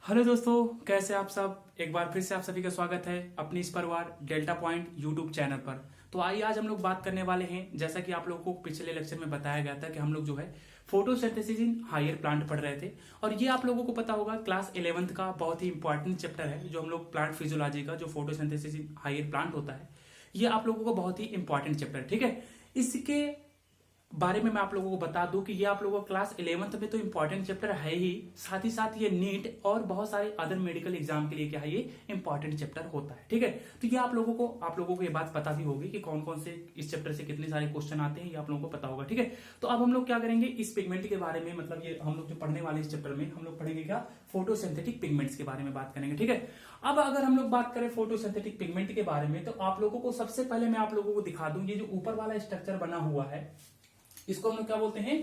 Hello दोस्तों, कैसे आप सब। एक बार फिर से आप सभी का स्वागत है अपनी इस परिवार डेल्टा पॉइंट यूट्यूब चैनल पर। तो आइए आज हम लोग बात करने वाले हैं, जैसा कि आप लोगों को पिछले लेक्चर में बताया गया था कि हम लोग जो है फोटोसिंथेसिस इन हायर प्लांट पढ़ रहे थे। और ये आप लोगों को पता होगा क्लास 11th का बहुत ही इंपॉर्टेंट चैप्टर है, जो हम लोग प्लांट फिजियोलॉजी का जो फोटोसिंथेसिस इन हायर प्लांट होता है, ये आप लोगों को बहुत ही इंपॉर्टेंट चैप्टर है। ठीक है, इसके बारे में मैं आप लोगों को बता दूं कि ये आप लोगों को क्लास 11th में तो इंपॉर्टेंट चैप्टर है ही, साथ ही साथ ये नीट और बहुत सारे अदर मेडिकल एग्जाम के लिए क्या है, ये इंपॉर्टेंट चैप्टर होता है। ठीक है, तो ये आप लोगों को ये बात पता भी होगी कि कौन कौन से इस चैप्टर से कितने सारे क्वेश्चन आते हैं, ये आप लोगों को पता होगा। ठीक है, तो अब हम लोग क्या करेंगे इस पिगमेंट के बारे में, मतलब ये हम लोग जो पढ़ने वाले इस चैप्टर में हम लोग पढ़ेंगे क्या, फोटोसिंथेटिक पिगमेंट्स के बारे में बात करेंगे। ठीक है, अब अगर हम लोग बात करें फोटोसिंथेटिक पिगमेंट के बारे में, तो आप लोगों को सबसे पहले मैं आप लोगों को दिखा दूं, ये जो ऊपर वाला स्ट्रक्चर बना हुआ है, इसको हम लोग क्या बोलते हैं,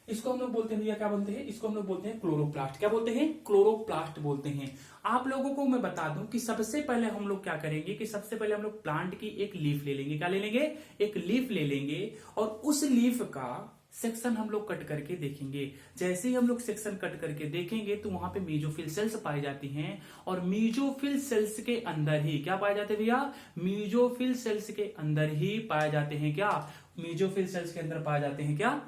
इसको हम लोग बोलते हैं भैया, क्या बोलते हैं, इसको हम लोग बोलते हैं क्लोरोप्लास्ट। क्या बोलते हैं, क्लोरोप्लास्ट बोलते हैं। आप लोगों को मैं बता दूं कि सबसे पहले हम लोग क्या करेंगे कि सबसे पहले हम लोग प्लांट की एक लीफ ले लेंगे। क्या ले लेंगे, एक लीफ ले लेंगे, और उस लीफ का सेक्शन हम लोग कट करके देखेंगे। जैसे ही हम लोग सेक्शन कट करके देखेंगे तो वहां पे मीजोफिल सेल्स पाई जाती हैं, और मीजोफिल सेल्स के अंदर ही क्या पाए जाते हैं भैया, मीजोफिल सेल्स के अंदर ही पाए जाते हैं क्या, मीजोफिल सेल्स के अंदर पाए जाते हैं क्या,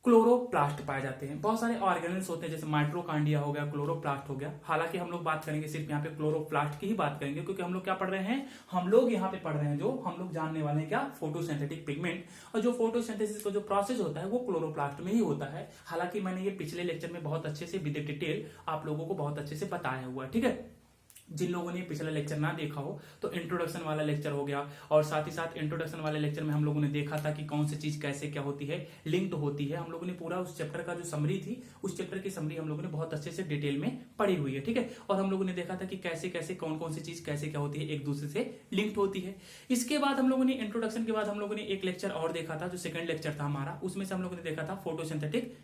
क्लोरोप्लास्ट पाए जाते हैं। बहुत सारे ऑर्गेनल्स होते हैं, जैसे माइट्रोकांडिया हो गया, क्लोरोप्लास्ट हो गया। हालांकि हम लोग बात करेंगे सिर्फ यहाँ पे क्लोरोप्लास्ट की ही बात करेंगे, क्योंकि हम लोग क्या पढ़ रहे हैं, हम लोग यहाँ पे पढ़ रहे हैं, जो हम लोग जानने वाले हैं क्या, फोटोसिंथेटिक पिगमेंट। और जो फोटोसिंथेसिस का जो प्रोसेस होता है वो क्लोरोप्लास्ट में ही होता है। हालांकि मैंने ये पिछले लेक्चर में बहुत अच्छे से विद डिटेल आप लोगों को बहुत अच्छे से बताया हुआ है। ठीक है, जिन लोगों ने पिछला लेक्चर ना देखा हो तो इंट्रोडक्शन वाला लेक्चर हो गया, और साथ ही साथ इंट्रोडक्शन वाले लेक्चर में हम लोगों ने देखा था कि कौन सी चीज कैसे क्या होती है, लिंक्ड होती है। हम लोगों ने पूरा उस चैप्टर का जो समरी थी, उस चैप्टर की समरी हम लोगों ने बहुत अच्छे से डिटेल में पढ़ी हुई है। ठीक है, और हम लोगों ने देखा था कि कैसे कैसे कौन कौन सी चीज कैसे क्या होती है, एक दूसरे से लिंक्ड होती है। इसके बाद हम लोगों ने इंट्रोडक्शन के बाद हम लोगों ने एक लेक्चर और देखा था, जो सेकंड लेक्चर था हमारा, उसमें से हम लोगों ने देखा था फोटोसिंथेटिक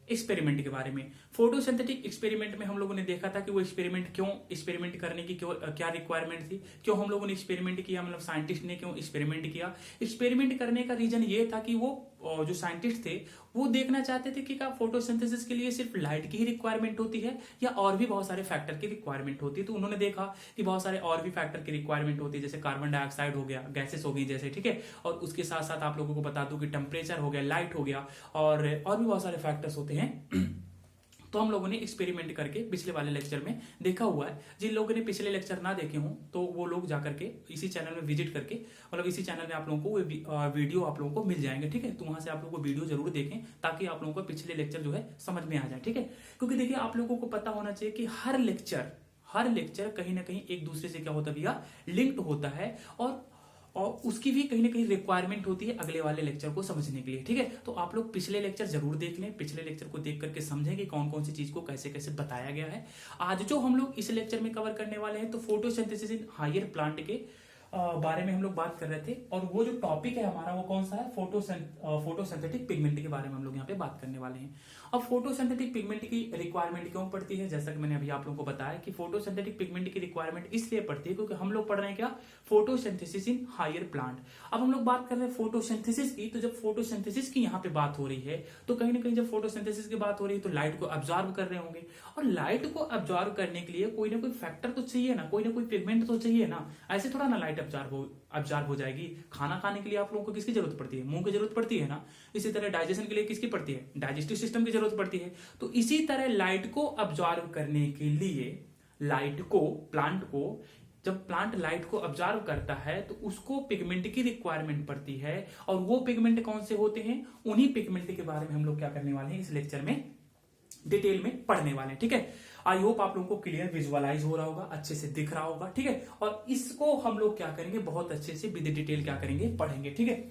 एक्सपेरिमेंट के बारे में। फोटोसिंथेटिक एक्सपेरिमेंट में हम लोगों ने देखा था कि वो एक्सपेरिमेंट क्यों, एक्सपेरिमेंट करने की क्यों क्या रिक्वायरमेंट थी, क्यों हम लोगों ने एक्सपेरिमेंट किया, मतलब साइंटिस्ट ने क्यों एक्सपेरिमेंट किया। एक्सपेरिमेंट करने का रीजन ये था कि वो जो साइंटिस्ट थे वो देखना चाहते थे कि क्या फोटोसिंथेसिस के लिए सिर्फ लाइट की ही रिक्वायरमेंट होती है या और भी बहुत सारे फैक्टर की रिक्वायरमेंट होती है। तो उन्होंने देखा कि बहुत सारे और भी फैक्टर की रिक्वायरमेंट होती है, जैसे कार्बन डाइऑक्साइड हो गया, गैसेस हो गई जैसे। ठीक है, और उसके साथ साथ आप लोगों को बता दूं कि टेम्परेचर हो गया, लाइट हो गया, और भी बहुत सारे फैक्टर्स होते हैं। तो हम लोगों ने एक्सपेरिमेंट करके पिछले वाले लेक्चर में देखा हुआ है। जिन लोगों ने पिछले लेक्चर ना देखे हों तो वो लोग जाकर के इसी चैनल में विजिट करके, मतलब इसी चैनल में आप लोगों को वीडियो आप लोगों को मिल जाएंगे। ठीक है, तो वहां से आप लोगों को वीडियो जरूर देखें, ताकि आप लोगों को पिछले लेक्चर जो है समझ में आ जाए। ठीक है, क्योंकि देखिए आप लोगों को पता होना चाहिए कि हर लेक्चर कहीं ना कहीं एक दूसरे से क्या होता है भैया, लिंक्ड होता है, और उसकी भी कहीं ना कहीं रिक्वायरमेंट होती है अगले वाले लेक्चर को समझने के लिए। ठीक है, तो आप लोग पिछले लेक्चर जरूर देख लें, पिछले लेक्चर को देख करके समझें कि कौन कौन सी चीज को कैसे कैसे बताया गया है। आज जो हम लोग इस लेक्चर में कवर करने वाले हैं, तो फोटोसिंथेसिस इन हायर प्लांट के बारे में हम लोग बात कर रहे थे, और वो जो टॉपिक है हमारा वो कौन सा है, फोटोसिंथेटिक पिगमेंट के बारे में हम लोग यहाँ पे बात करने वाले हैं। अब फोटोसिंथेटिक पिगमेंट की रिक्वायरमेंट क्यों पड़ती है, जैसा कि मैंने अभी आप लोगों को बताया कि फोटोसिंथेटिक पिगमेंट की रिक्वायरमेंट इसलिए पड़ती है क्योंकि हम लोग पढ़ रहे हैं क्या, फोटोसिंथेसिस इन हायर प्लांट। अब हम लोग बात कर रहे हैं फोटोसिंथेसिस की, तो जब फोटोसिंथेसिस की यहाँ पे बात हो रही है, तो कहीं ना कहीं जब फोटोसिंथेसिस की बात हो रही है तो लाइट को ऑब्जॉर्व कर रहे होंगे, और लाइट को ऑब्जॉर्व करने के लिए कोई ना कोई फैक्टर तो चाहिए ना, कोई ना कोई पिगमेंट तो चाहिए ना। ऐसे थोड़ा ना लाइट ऑब्जॉर्व हो जाएगी। खाना खाने के लिए आप लोगों को किसकी जरूरत पड़ती है, मुंह की जरूरत पड़ती है ना। इसी तरह डाइजेशन के लिए किसकी पड़ती है, डाइजेस्टिव सिस्टम की जरूरत पड़ती है। तो इसी तरह लाइट को ऑब्जॉर्व करने के लिए, लाइट को, प्लांट को, जब प्लांट लाइट को ऑब्जॉर्व करता है तो उसको पिगमेंट की रिक्वायरमेंट पड़ती है। और वो पिगमेंट कौन से होते हैं, उन्हीं पिगमेंट के बारे में हम लोग क्या करने वाले हैं, इस लेक्चर में डिटेल में पढ़ने वाले हैं। ठीक है, आई होप आप लोगों को क्लियर विजुअलाइज हो रहा होगा, अच्छे से दिख रहा होगा। ठीक है, और इसको हम लोग क्या करेंगे, बहुत अच्छे से विद डिटेल क्या करेंगे, पढ़ेंगे। ठीक है,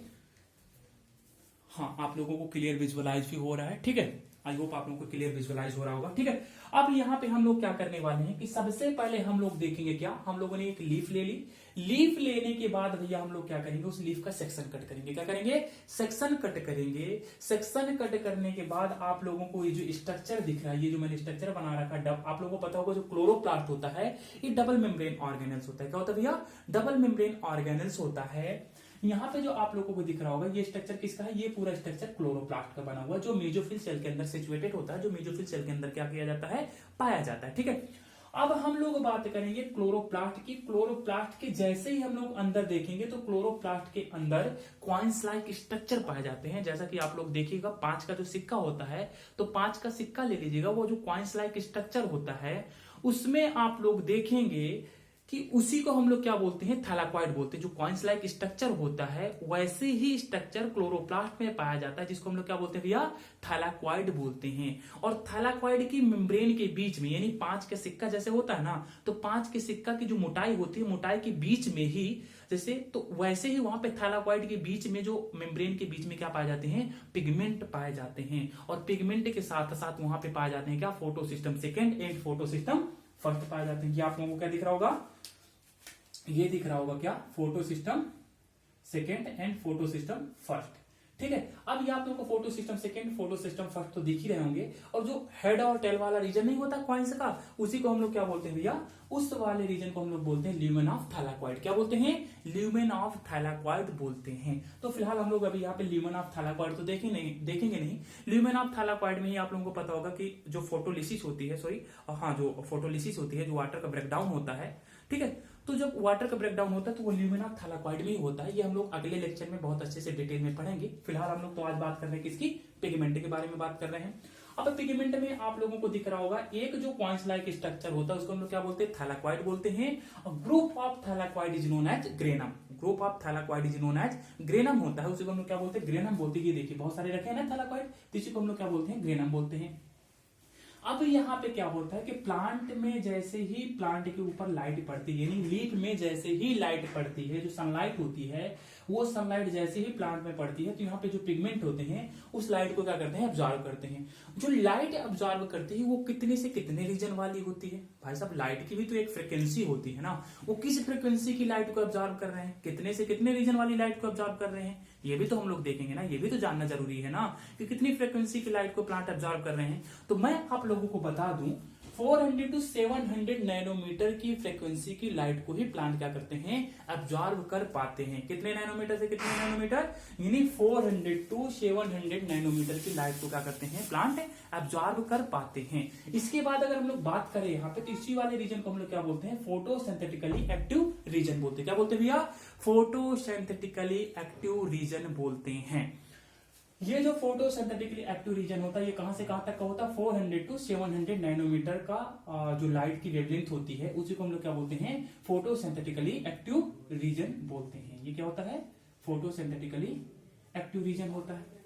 हाँ आप लोगों को क्लियर विजुअलाइज भी हो रहा है। ठीक है, आई होप आप लोगों को क्लियर विजुअलाइज हो रहा होगा। ठीक है, अब यहाँ पे हम लोग क्या करने वाले हैं कि सबसे पहले हम लोग देखेंगे क्या, हम लोगों ने एक लीफ ले ली। लीफ लेने के बाद भैया हम लोग क्या करेंगे, उस लीफ का सेक्शन कट करेंगे। क्या करेंगे, सेक्शन कट करेंगे। सेक्शन कट करने के बाद आप लोगों को ये जो स्ट्रक्चर दिख रहा है, ये जो मैंने स्ट्रक्चर बना रखा, आप लोगों को पता होगा जो क्लोरोप्लास्ट होता है ये डबल मेम्ब्रेन ऑर्गेनल्स होता है। क्या होता है भैया, डबल मेम्ब्रेन ऑर्गेनल्स होता है। यहाँ पे जो आप लोगों को दिख रहा होगा ये स्ट्रक्चर किसका है, ये पूरा स्ट्रक्चर क्लोरोप्लास्ट का बना हुआ, जो मेसोफिल सेल के अंदर सिचुएटेड होता है, जो मेसोफिल सेल के अंदर क्या किया जाता है, पाया जाता है। ठीक है, अब हम लोग बात करेंगे क्लोरोप्लास्ट की। क्लोरोप्लास्ट के जैसे ही हम लोग अंदर देखेंगे तो क्लोरोप्लास्ट के अंदर कॉइन्स लाइक स्ट्रक्चर पाए जाते हैं। जैसा कि आप लोग देखिएगा 5 का जो सिक्का होता है, तो 5 का सिक्का ले लीजिएगा, वो जो कॉइन्स लाइक स्ट्रक्चर होता है उसमें आप लोग देखेंगे कि उसी को हम लोग क्या बोलते हैं, थैलाकॉइड बोलते हैं। जो कॉइन्स लाइक स्ट्रक्चर होता है वैसे ही स्ट्रक्चर क्लोरोप्लास्ट में पाया जाता है, जिसको हम लोग क्या बोलते हैं भैया, थैलाकॉइड बोलते हैं। और थैलाकॉइड की मेम्ब्रेन के बीच में, यानी 5 का सिक्का जैसे होता है ना, तो 5 के सिक्का की जो मोटाई होती है, मोटाई के बीच में ही जैसे, तो वैसे ही वहां पे थैलाकॉइड के बीच में जो मेम्ब्रेन के बीच में क्या पाए जाते हैं, पिगमेंट पाए जाते हैं। और पिगमेंट के साथ साथ वहां पे पाए जाते हैं क्या, photo system second and photo system first पाए जाते हैं। ये आप लोगों को क्या दिख रहा होगा, ये दिख रहा होगा क्या, photo system second and photo system first. ठीक है, अब ये आप लोगों को photo system second, photo system first तो दिख ही रहे होंगे। और जो हेड और टेल वाला रीजन नहीं होता कॉइन्स का, उसी को हम लोग क्या बोलते हैं भैया, उस वाले रीजन को हम लोग बोलते हैं ल्यूमेन ऑफ थैलाकॉइड। क्या बोलते हैं, ल्यूमेन ऑफ थैलाकॉइड बोलते हैं। तो फिलहाल हम लोग अभी यहाँ पे ल्यूमेन ऑफ थैलाकॉइड तो देखेंगे नहीं। ल्यूमेन ऑफ थैलाकॉइड में ही आप लोगों को पता होगा कि जो फोटोलिसिस होती है, जो फोटोलिसिस होती है, जो वाटर का ब्रेकडाउन होता है, ठीक है, तो जब वाटर का ब्रेकडाउन होता है तो वो ल्यूमेन ऑफ थैलाकॉइड में ही होता है। ये हम लोग अगले लेक्चर में बहुत अच्छे से डिटेल में पढ़ेंगे। फिलहाल हम लोग तो आज बात कर रहे हैं किसकी, पिगमेंट के बारे में बात कर रहे हैं। अब पिगमेंट में आप लोगों को दिख रहा होगा एक जो कॉइन्स लाइक स्ट्रक्चर होता है उसको हम लोग क्या बोलते हैं, थैलाकॉइड बोलते हैं। और group of thylakoid is known as granum. Group of thylakoid is known as granum होता है, उसी को हम लोग क्या बोलते हैं, ग्रेनम बोलते हैं। ये देखिए बहुत सारे रखे हैं ना थैलाकॉइड, तो इसी को हम लोग क्या बोलते हैं, ग्रेनम बोलते हैं। अब यहाँ पे क्या होता है कि प्लांट में जैसे ही प्लांट के ऊपर लाइट पड़ती है, यानी लीफ में जैसे ही लाइट पड़ती है, जो सनलाइट होती है, वो सनलाइट जैसे ही प्लांट में पड़ती है तो यहाँ पे जो पिगमेंट होते हैं उस लाइट को क्या करते हैं, अब्जॉर्व करते हैं। जो लाइट अब्जॉर्व करती है वो कितने से कितने रीजन वाली होती है भाई साहब, लाइट की भी तो एक फ्रिक्वेंसी होती है ना, वो किस फ्रिक्वेंसी की लाइट को अब्जॉर्व कर रहे हैं, कितने से कितने रीजन वाली लाइट को अब्जॉर्व कर रहे हैं, ये भी तो हम लोग देखेंगे ना, ये भी तो जानना जरूरी है ना कि कितनी फ्रिक्वेंसी की लाइट को प्लांट अब्जॉर्व कर रहे हैं। तो मैं आप लोगों को बता दूं 400 to 700 नैनोमीटर की फ्रीक्वेंसी की लाइट को ही प्लांट क्या करते हैं, अब्जॉर्व कर पाते हैं। कितने नैनोमीटर से कितने नैनोमीटर, यानी 400 to 700 नैनोमीटर की लाइट को क्या करते हैं, प्लांट अब्जॉर्व कर पाते हैं। इसके बाद अगर हम लोग बात करें यहाँ पे, तो इसी वाले रीजन को हम लोग क्या बोलते हैं, फोटोसिंथेटिकली एक्टिव रीजन बोलते हैं। क्या बोलते हैं भैया, फोटोसिंथेटिकली एक्टिव रीजन बोलते हैं। ये जो फोटोसिंथेटिकली एक्टिव रीजन होता है ये कहां से कहां तक का होता है, 400 to 700 नैनोमीटर का जो लाइट की वेवलेंथ होती है उसी को हम लोग क्या बोलते हैं, फोटोसिंथेटिकली एक्टिव रीजन बोलते हैं। ये क्या होता है, फोटोसिंथेटिकली एक्टिव रीजन होता है।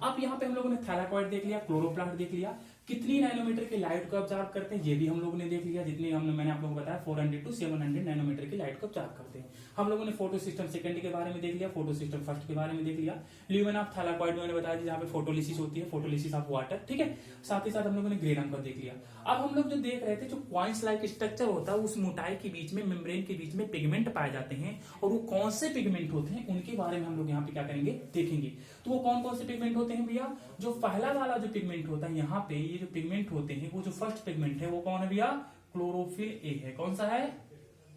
अब यहाँ पे हम लोगों ने थैलाकॉइड देख लिया, क्लोरोप्लास्ट देख लिया, कितनी नैनोमीटर की लाइट को ऑब्जर्व करते हैं ये भी हम लोगों ने देख लिया, जितनी मैंने आप लोगों को बताया 400 to 700 नैनोमीटर की लाइट को ऑब्जर्व करते हैं। हम लोगों ने फोटो सिस्टम सेकंड के बारे में देख लिया, फोटो सिस्टम फर्स्ट के बारे में देख लिया, ल्यूमेन ऑफ थैलाकॉइड मैंने बताया जहाँ पे फोटोलिसिस होती है, फोटोलिसिस ऑफ वाटर, ठीक है। साथ ही साथ हम लोगों ने ग्रेनम का देख लिया। अब हम लोग जो देख रहे थे, जो कॉइन्स लाइक स्ट्रक्चर होता है उस मोटाई के बीच में, मेम्ब्रेन के बीच में पिगमेंट पाए जाते हैं, और वो कौन से पिगमेंट होते हैं उनके बारे में हम लोग यहाँ पे क्या करेंगे, देखेंगे। तो वो कौन कौन से पिगमेंट होते हैं भैया, जो पहला वाला जो पिगमेंट होता है यहाँ पे, ये जो पिगमेंट होते हैं, वो जो फर्स्ट पिगमेंट है वो कौन है भैया, क्लोरोफिल ए है। कौन सा है,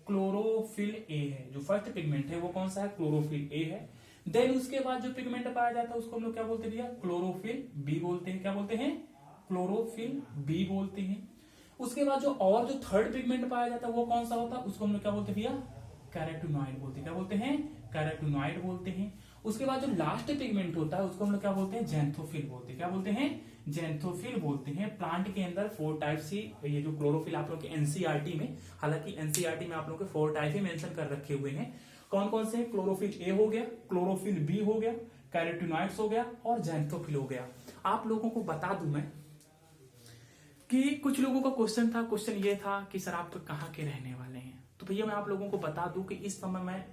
क्लोरोफिल ए है। जो फर्स्ट पिगमेंट है वो कौन सा है, क्लोरोफिल ए है। देन उसके बाद जो पिगमेंट पाया जाता है उसको हम लोग क्या बोलते हैं भैया, क्लोरोफिल बी बोलते हैं। क्या बोलते हैं, क्लोरोफिल बी बोलते हैं। उसके बाद जो और जो थर्ड पिगमेंट पाया जाता है वो कौन सा होता है, उसको हम लोग क्या बोलते हैं भैया, कैरोटीनॉइड बोलते हैं। क्या बोलते हैं, कैरोटीनॉइड बोलते हैं। उसके बाद जो लास्ट पिगमेंट होता है उसको हम लोग क्या बोलते हैं, जैंथोफिल बोलते हैं। क्या बोलते हैं, जैंथोफिल बोलते हैं। प्लांट के अंदर 4 टाइप से, ये जो क्लोरोफिल आप लोग के एनसीईआरटी में, हालांकि एनसीईआरटी में आप लोग के 4 टाइप ही मेंशन कर रखे हुए हैं। कौन कौन से, क्लोरोफिल ए हो गया, क्लोरोफिल बी हो गया, कैरोटीनॉइड्स हो गया और जैंथोफिल हो गया। आप लोगों को बता दूं मैं कि कुछ लोगों का क्वेश्चन ये था कि सर आप कहाँ के रहने वाले हैं, तो भैया मैं आप लोगों को बता दूं कि इस समय मैं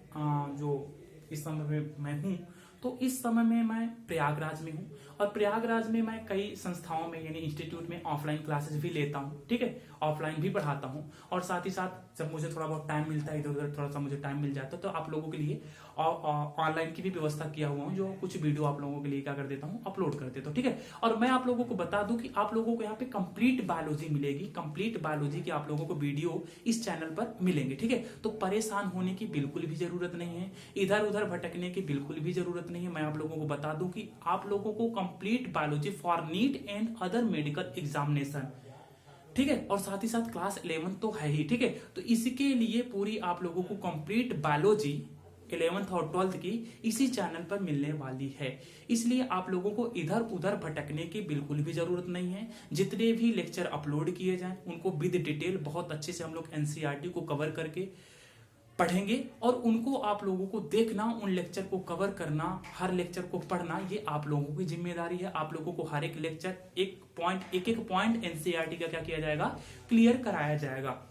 हूं, तो इस समय में मैं प्रयागराज में हूं, और प्रयागराज में मैं कई संस्थाओं में यानी इंस्टीट्यूट में ऑफलाइन क्लासेस भी लेता हूं, ठीक है, ऑफलाइन भी पढ़ाता हूं, और साथ ही साथ जब मुझे थोड़ा बहुत टाइम मिलता है, इधर उधर थोड़ा सा मुझे टाइम मिल जाता है, तो आप लोगों के लिए ऑनलाइन की भी व्यवस्था किया हुआ हूं, जो कुछ वीडियो आप लोगों के लिए क्या कर देता हूं, अपलोड कर देता हूं, ठीक है। और मैं आप लोगों को बता दूं कि आप लोगों को यहाँ पे कंप्लीट बायोलॉजी मिलेगी, कंप्लीट बायोलॉजी की आप लोगों को वीडियो इस चैनल पर मिलेंगे, ठीक है। तो परेशान होने की बिल्कुल भी जरूरत नहीं है, इधर उधर भटकने की बिल्कुल भी जरूरत नहीं है। मैं आप लोगों को बता दूं कि आप लोगों को complete biology for neat and other medical examination, ठीक है, और साथ ही साथ क्लास 11 तो है ही, ठीक है। तो इसके लिए पूरी आप लोगों को कंप्लीट बायोलॉजी 11th और 12th की इसी चैनल पर मिलने वाली है। इसलिए आप लोगों को इधर उधर भटकने की बिल्कुल भी जरूरत नहीं है। जितने भी लेक्चर अपलोड किए जाएं उनको विद डिटेल बहुत अच्छे से हम लोग एनसीईआरटी को कवर करके पढ़ेंगे, और उनको आप लोगों को देखना, उन लेक्चर को कवर करना, हर लेक्चर को पढ़ना, ये आप लोगों की जिम्मेदारी है। आप लोगों को हर एक लेक्चर एक पॉइंट एनसीईआरटी का क्या किया जाएगा, क्लियर कराया जाएगा।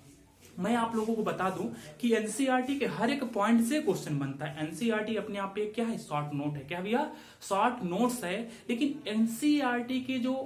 मैं आप लोगों को बता दूं कि एनसीईआरटी के हर एक पॉइंट से क्वेश्चन बनता है। एनसीईआरटी अपने आप पे क्या है, शॉर्ट नोट है। क्या भैया, शॉर्ट नोट्स है, लेकिन एनसीईआरटी के जो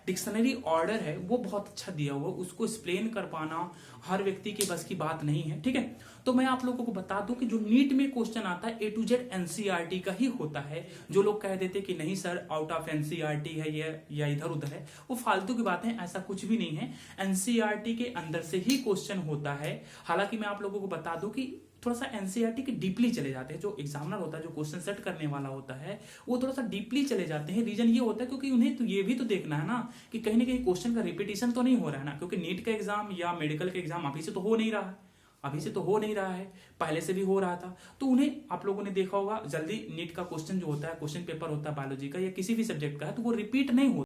डिक्शनरी ऑर्डर है वो बहुत अच्छा दिया हुआ, उसको एक्सप्लेन कर पाना हर व्यक्ति के बस की बात नहीं है, ठीक है। तो मैं आप लोगों को बता दूं कि जो नीट में क्वेश्चन आता है A to Z एनसीईआरटी का ही होता है। जो लोग कह देते कि नहीं सर आउट ऑफ एनसीईआरटी है ये या इधर उधर है, वो फालतू की बातें, ऐसा कुछ भी नहीं है। एनसीईआरटी के अंदर से ही क्वेश्चन होता है। हालांकि मैं आप लोगों को बता दूं कि थोड़ा सा एनसीईआरटी के डीपली चले जाते हैं। जो एग्जामिनर होता है, जो क्वेश्चन सेट करने वाला होता है, वो थोड़ा सा डीपली चले जाते हैं। रीजन ये होता है क्योंकि उन्हें तो ये भी तो देखना है ना कि कहीं ना कहीं क्वेश्चन का रिपीटेशन तो नहीं हो रहा है ना, क्योंकि नीट का एग्जाम या मेडिकल का एग्जाम अभी से तो हो नहीं रहा है, अभी से तो हो नहीं रहा है, पहले से भी हो रहा था। तो उन्हें, आप लोगों ने देखा होगा, जल्दी नीट का क्वेश्चन जो होता है, क्वेश्चन पेपर होता है बायोलॉजी का या किसी भी सब्जेक्ट का है, तो वो रिपीट नहीं होता।